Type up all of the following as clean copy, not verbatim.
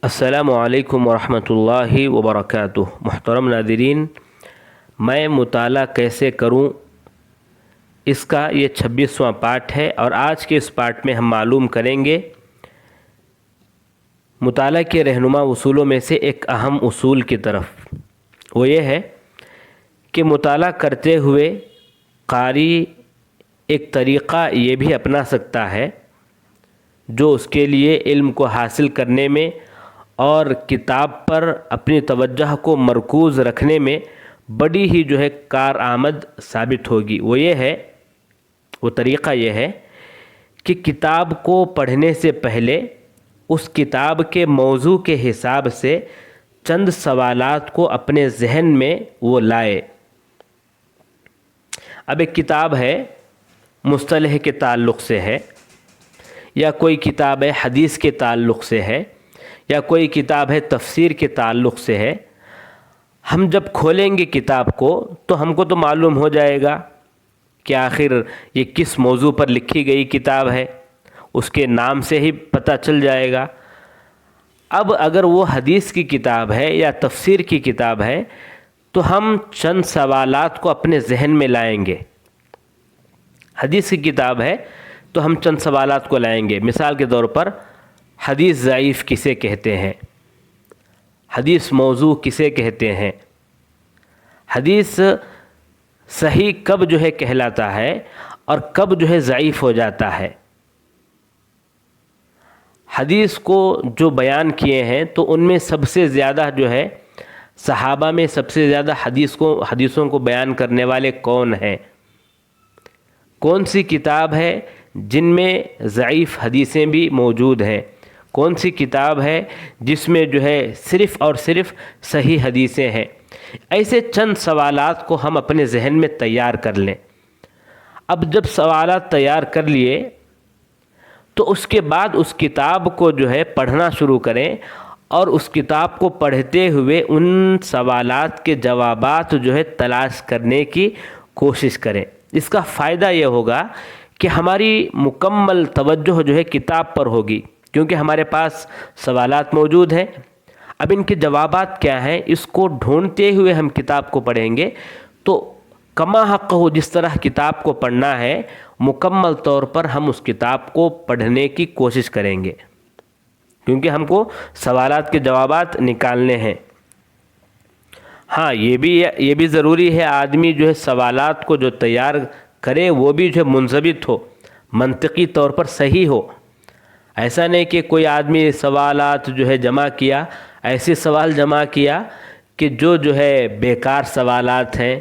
السلام علیکم ورحمۃ اللہ وبرکاتہ۔ محترم ناظرین، میں مطالعہ کیسے کروں، اس کا یہ 26واں پارٹ ہے، اور آج کے اس پارٹ میں ہم معلوم کریں گے مطالعہ کے رہنما اصولوں میں سے ایک اہم اصول کی طرف۔ وہ یہ ہے کہ مطالعہ کرتے ہوئے قاری ایک طریقہ یہ بھی اپنا سکتا ہے جو اس کے لیے علم کو حاصل کرنے میں اور کتاب پر اپنی توجہ کو مرکوز رکھنے میں بڑی ہی کارآمد ثابت ہوگی۔ وہ طریقہ یہ ہے کہ کتاب کو پڑھنے سے پہلے اس کتاب کے موضوع کے حساب سے چند سوالات کو اپنے ذہن میں وہ لائے۔ اب ایک کتاب ہے، مصطلح کے تعلق سے ہے، یا کوئی کتاب ہے حدیث کے تعلق سے ہے، یا کوئی کتاب ہے تفسیر کے تعلق سے ہے۔ ہم جب کھولیں گے کتاب کو تو ہم کو تو معلوم ہو جائے گا کہ آخر یہ کس موضوع پر لکھی گئی کتاب ہے، اس کے نام سے ہی پتہ چل جائے گا۔ اب اگر وہ حدیث کی کتاب ہے یا تفسیر کی کتاب ہے تو ہم چند سوالات کو اپنے ذہن میں لائیں گے۔ حدیث کی کتاب ہے تو ہم چند سوالات کو لائیں گے۔ مثال کے طور پر، حدیث ضعیف کسے کہتے ہیں؟ حدیث موضوع کسے کہتے ہیں؟ حدیث صحیح کب کہلاتا ہے اور کب ضعیف ہو جاتا ہے؟ حدیث کو جو بیان کیے ہیں تو ان میں سب سے زیادہ صحابہ میں سب سے زیادہ حدیثوں کو بیان کرنے والے کون ہیں؟ کون سی کتاب ہے جن میں ضعیف حدیثیں بھی موجود ہیں؟ کون سی کتاب ہے جس میں صرف اور صرف صحیح حدیثیں ہیں؟ ایسے چند سوالات کو ہم اپنے ذہن میں تیار کر لیں۔ اب جب سوالات تیار کر لیے تو اس کے بعد اس کتاب کو پڑھنا شروع کریں، اور اس کتاب کو پڑھتے ہوئے ان سوالات کے جوابات تلاش کرنے کی کوشش کریں۔ اس کا فائدہ یہ ہوگا کہ ہماری مکمل توجہ کتاب پر ہوگی، کیونکہ ہمارے پاس سوالات موجود ہیں۔ اب ان کے جوابات کیا ہیں، اس کو ڈھونڈتے ہوئے ہم کتاب کو پڑھیں گے تو کما حق ہو جس طرح کتاب کو پڑھنا ہے، مکمل طور پر ہم اس کتاب کو پڑھنے کی کوشش کریں گے، کیونکہ ہم کو سوالات کے جوابات نکالنے ہیں۔ ہاں، یہ بھی ضروری ہے آدمی سوالات کو تیار کرے وہ بھی منضبط ہو، منطقی طور پر صحیح ہو۔ ایسا نہیں کہ کوئی آدمی سوالات جمع کیا، ایسے سوال جمع کیا کہ جو بیکار سوالات ہیں،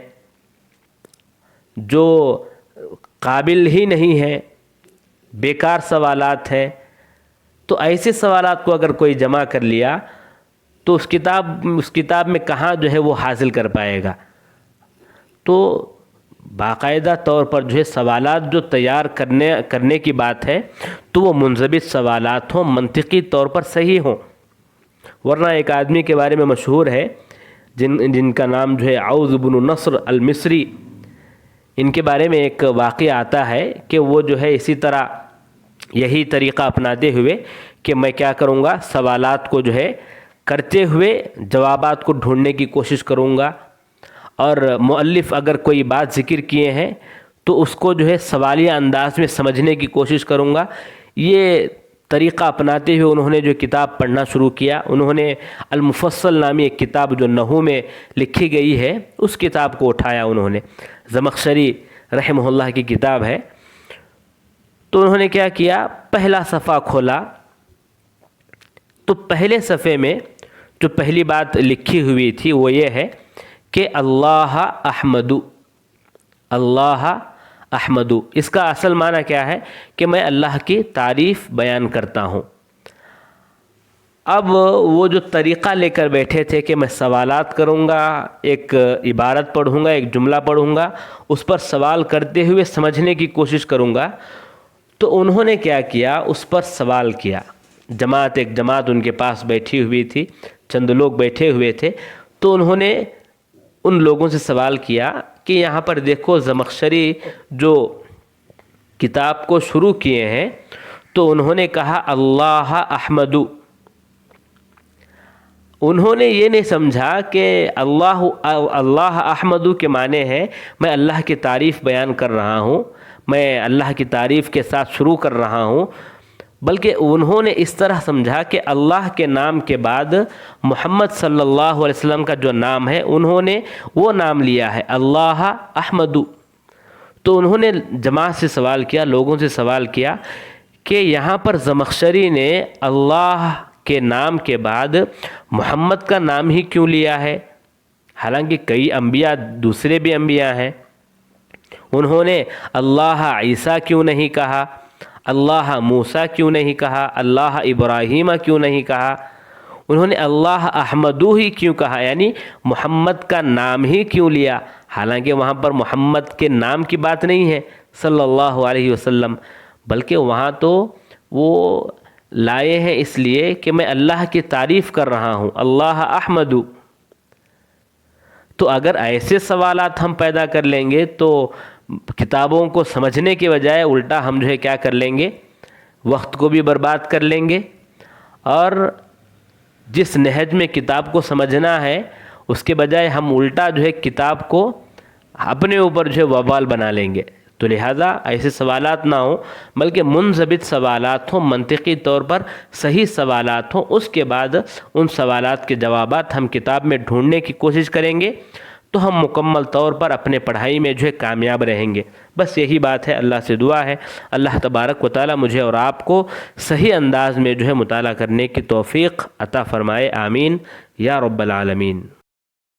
جو قابل ہی نہیں ہیں، بیکار سوالات ہیں، تو ایسے سوالات کو اگر کوئی جمع کر لیا تو اس کتاب میں کہاں وہ حاصل کر پائے گا۔ تو باقاعدہ طور پر سوالات جو تیار کرنے کی بات ہے تو وہ منضبط سوالات ہوں، منطقی طور پر صحیح ہوں۔ ورنہ ایک آدمی کے بارے میں مشہور ہے جن کا نام عوض بن نصر المصری، ان کے بارے میں ایک واقعہ آتا ہے کہ وہ اسی طرح یہی طریقہ اپناتے ہوئے کہ میں کیا کروں گا، سوالات کو کرتے ہوئے جوابات کو ڈھونڈنے کی کوشش کروں گا، اور مؤلف اگر کوئی بات ذکر کیے ہیں تو اس کو سوالیہ انداز میں سمجھنے کی کوشش کروں گا۔ یہ طریقہ اپناتے ہوئے انہوں نے کتاب پڑھنا شروع کیا۔ انہوں نے المفصل نامی ایک کتاب جو نحو میں لکھی گئی ہے، اس کتاب کو اٹھایا، انہوں نے زمخشری رحمہ اللہ کی کتاب ہے۔ تو انہوں نے کیا کیا، پہلا صفحہ کھولا تو پہلے صفحے میں جو پہلی بات لکھی ہوئی تھی وہ یہ ہے کہ اللہ احمد، اللہ احمد۔ اس کا اصل معنی کیا ہے کہ میں اللہ کی تعریف بیان کرتا ہوں۔ اب وہ جو طریقہ لے کر بیٹھے تھے کہ میں سوالات کروں گا، ایک عبارت پڑھوں گا، ایک جملہ پڑھوں گا، اس پر سوال کرتے ہوئے سمجھنے کی کوشش کروں گا، تو انہوں نے کیا کیا، اس پر سوال کیا۔ ایک جماعت ان کے پاس بیٹھی ہوئی تھی، چند لوگ بیٹھے ہوئے تھے، تو انہوں نے ان لوگوں سے سوال کیا کہ یہاں پر دیکھو، زمخشری جو کتاب کو شروع کیے ہیں تو انہوں نے کہا اللہ احمد، انہوں نے یہ نہیں سمجھا کہ اللہ احمدو کے معنی ہے میں اللہ کی تعریف بیان کر رہا ہوں، میں اللہ کی تعریف کے ساتھ شروع کر رہا ہوں، بلکہ انہوں نے اس طرح سمجھا کہ اللہ کے نام کے بعد محمد صلی اللہ علیہ وسلم کا جو نام ہے انہوں نے وہ نام لیا ہے اللہ احمدو۔ تو انہوں نے جماعت سے سوال کیا، لوگوں سے سوال کیا کہ یہاں پر زمخشری نے اللہ کے نام کے بعد محمد کا نام ہی کیوں لیا ہے، حالانکہ کئی انبیاء دوسرے بھی انبیاء ہیں۔ انہوں نے اللہ عیسیٰ کیوں نہیں کہا، اللہ موسیٰ کیوں نہیں کہا، اللہ ابراہیم کیوں نہیں کہا، انہوں نے اللہ احمدو ہی کیوں کہا، یعنی محمد کا نام ہی کیوں لیا، حالانکہ وہاں پر محمد کے نام کی بات نہیں ہے صلی اللہ علیہ وسلم، بلکہ وہاں تو وہ لائے ہیں اس لیے کہ میں اللہ کی تعریف کر رہا ہوں، اللہ احمدو۔ تو اگر ایسے سوالات ہم پیدا کر لیں گے تو کتابوں کو سمجھنے کے بجائے الٹا ہم کیا کر لیں گے، وقت کو بھی برباد کر لیں گے، اور جس نہج میں کتاب کو سمجھنا ہے اس کے بجائے ہم الٹا کتاب کو اپنے اوپر وبال بنا لیں گے۔ تو لہٰذا ایسے سوالات نہ ہوں، بلکہ منضبط سوالات ہوں، منطقی طور پر صحیح سوالات ہوں، اس کے بعد ان سوالات کے جوابات ہم کتاب میں ڈھونڈنے کی کوشش کریں گے تو ہم مکمل طور پر اپنے پڑھائی میں کامیاب رہیں گے۔ بس یہی بات ہے، اللہ سے دعا ہے اللہ تبارک و تعالی مجھے اور آپ کو صحیح انداز میں مطالعہ کرنے کی توفیق عطا فرمائے، آمین یا رب العالمین۔